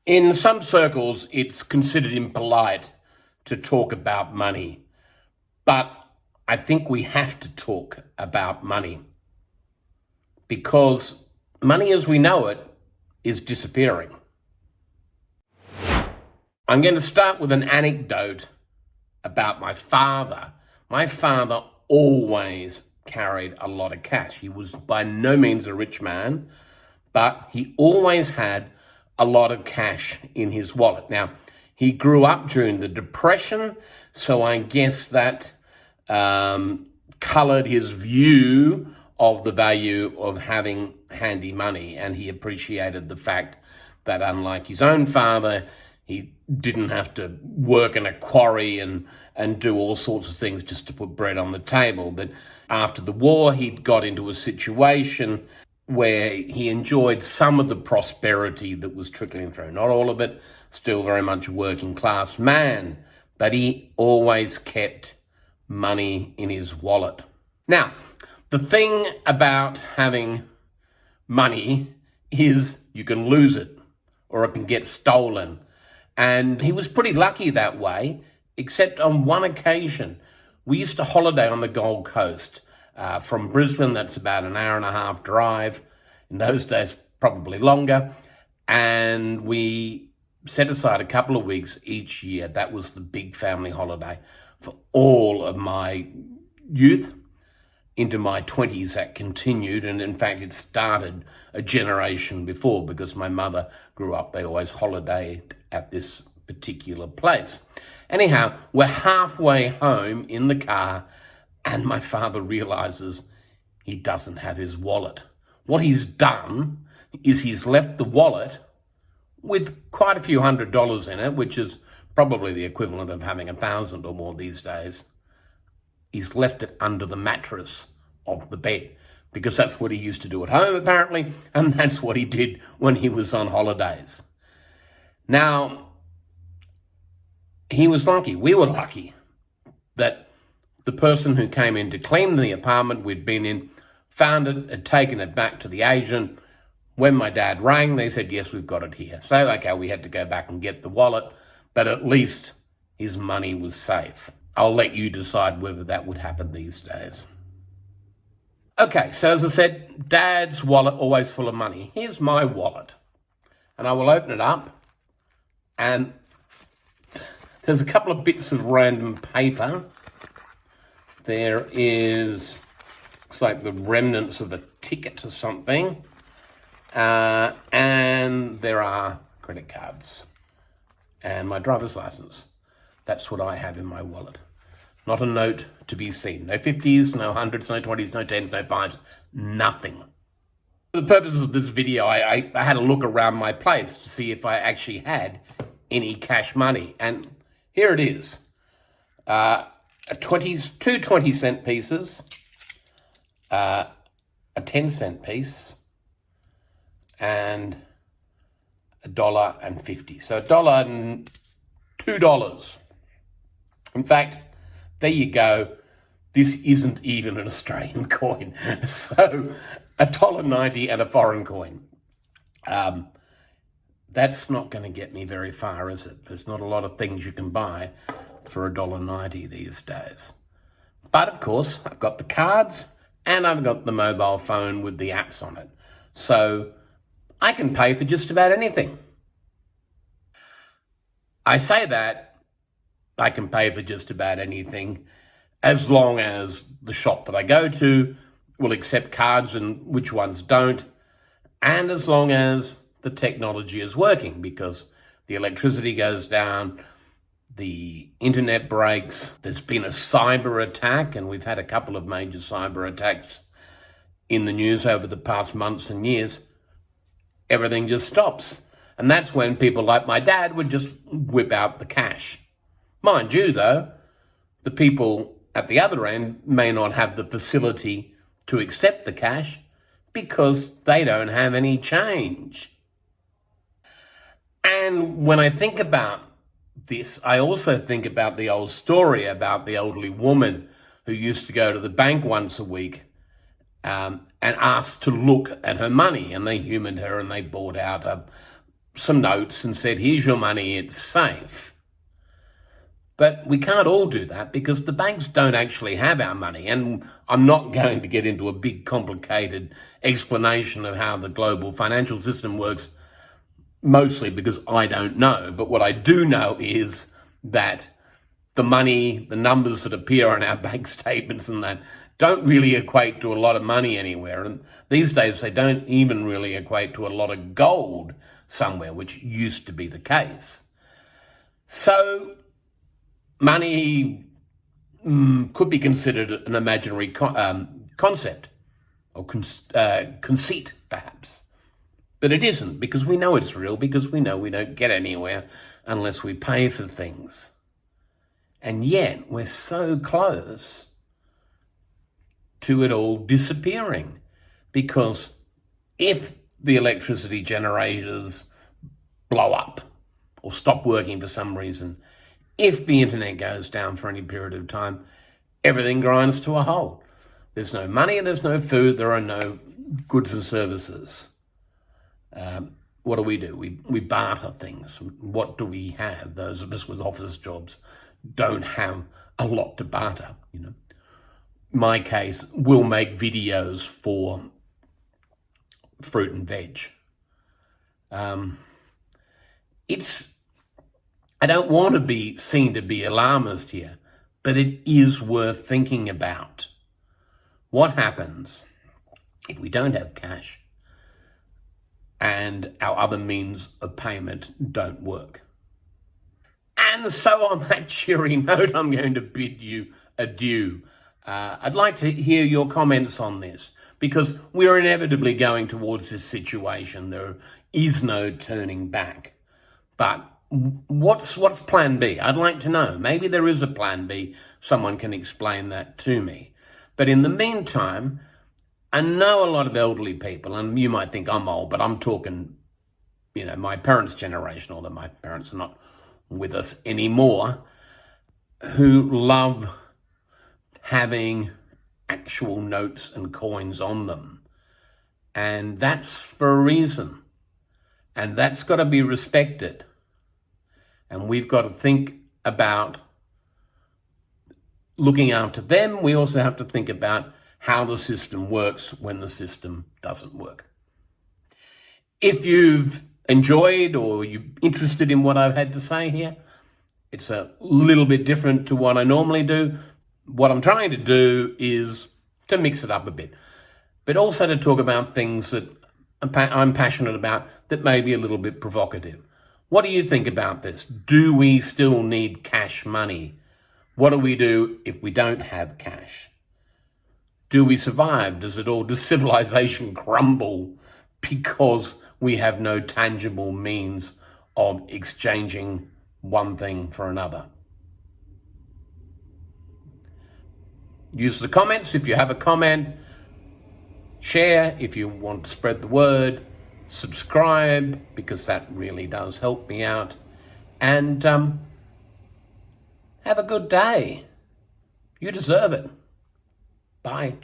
In some circles, it's considered impolite to talk about money, but I think we have to talk about money because money as we know it is disappearing. I'm going to start with an anecdote about my father. My father always carried a lot of cash. He was by no means a rich man, but he always had a lot of cash in his wallet. Now, he grew up during the Depression, so I guess that colored his view of the value of having handy money, and he appreciated the fact that unlike his own father, he didn't have to work in a quarry and do all sorts of things just to put bread on the table. But after the war, he'd got into a situation where he enjoyed some of the prosperity that was trickling through. Not all of it, still very much a working class man, but he always kept money in his wallet. Now, the thing about having money is you can lose it or it can get stolen. And he was pretty lucky that way, except on one occasion. We used to holiday on the Gold Coast. From Brisbane, that's about an hour and a half drive. In those days, probably longer. And we set aside a couple of weeks each year. That was the big family holiday for all of my youth. Into my 20s, that continued. And in fact, it started a generation before because my mother grew up. They always holidayed at this particular place. Anyhow, we're halfway home in the car and my father realizes he doesn't have his wallet. What he's done is he's left the wallet with quite a few $100s in it, which is probably the equivalent of having 1,000 or more these days. He's left it under the mattress of the bed because that's what he used to do at home, apparently, and that's what he did when he was on holidays. Now, he was lucky, we were lucky, that the person who came in to clean the apartment we'd been in found it, had taken it back to the agent. When my dad rang, they said, yes, we've got it here. So, okay, we had to go back and get the wallet, but at least his money was safe. I'll let you decide whether that would happen these days. Okay, so as I said, Dad's wallet always full of money. Here's my wallet. And I will open it up, and there's a couple of bits of random paper. There is, looks like the remnants of a ticket or something. And there are credit cards and my driver's license. That's what I have in my wallet. Not a note to be seen. No 50s, no 100s, no 20s, no 10s, no 5s, nothing. For the purposes of this video, I had a look around my place to see if I actually had any cash money. And here it is. Two 20-cent pieces, a 10-cent piece, and $1.50. So $1 and $2. In fact, there you go. This isn't even an Australian coin. So $1.90 and a foreign coin. That's not going to get me very far, is it? There's not a lot of things you can buy for $1.90 these days. But of course, I've got the cards and I've got the mobile phone with the apps on it. So I can pay for just about anything. I say that I can pay for just about anything as long as the shop that I go to will accept cards and which ones don't, and as long as the technology is working, because the electricity goes down, the internet breaks, there's been a cyber attack, and we've had a couple of major cyber attacks in the news over the past months and years. Everything just stops. And that's when people like my dad would just whip out the cash. Mind you, though, the people at the other end may not have the facility to accept the cash because they don't have any change. And when I think about this, I also think about the old story about the elderly woman who used to go to the bank once a week and asked to look at her money, and they humoured her and they bought out some notes and said, here's your money, it's safe. But we can't all do that because the banks don't actually have our money. And I'm not going to get into a big complicated explanation of how the global financial system works, mostly because I don't know. But what I do know is that the money, the numbers that appear on our bank statements and that don't really equate to a lot of money anywhere. And these days they don't even really equate to a lot of gold somewhere, which used to be the case. So money could be considered an imaginary concept or conceit, perhaps. But it isn't, because we know it's real, because we know we don't get anywhere unless we pay for things. And yet we're so close to it all disappearing, because if the electricity generators blow up or stop working for some reason, if the internet goes down for any period of time, everything grinds to a halt. There's no money and there's no food. There are no goods and services. What do? We barter things. What do we have? Those of us with office jobs don't have a lot to barter. My case, we'll make videos for fruit and veg. I don't want to be seen to be alarmist here, but it is worth thinking about. What happens if we don't have cash and our other means of payment don't work? And so on that cheery note, I'm going to bid you adieu. I'd like to hear your comments on this, because we're inevitably going towards this situation. There is no turning back. But what's plan B? I'd like to know. Maybe there is a plan B. Someone can explain that to me. But in the meantime, I know a lot of elderly people, and you might think I'm old, but I'm talking, my parents' generation, although my parents are not with us anymore, who love having actual notes and coins on them. And that's for a reason. And that's got to be respected. And we've got to think about looking after them. We also have to think about how the system works when the system doesn't work. If you've enjoyed or you're interested in what I've had to say here, it's a little bit different to what I normally do. What I'm trying to do is to mix it up a bit, but also to talk about things that I'm passionate about that may be a little bit provocative. What do you think about this? Do we still need cash money? What do we do if we don't have cash? Do we survive? Does civilization crumble because we have no tangible means of exchanging one thing for another? Use the comments if you have a comment. Share if you want to spread the word. Subscribe, because that really does help me out. And have a good day. You deserve it. Bye.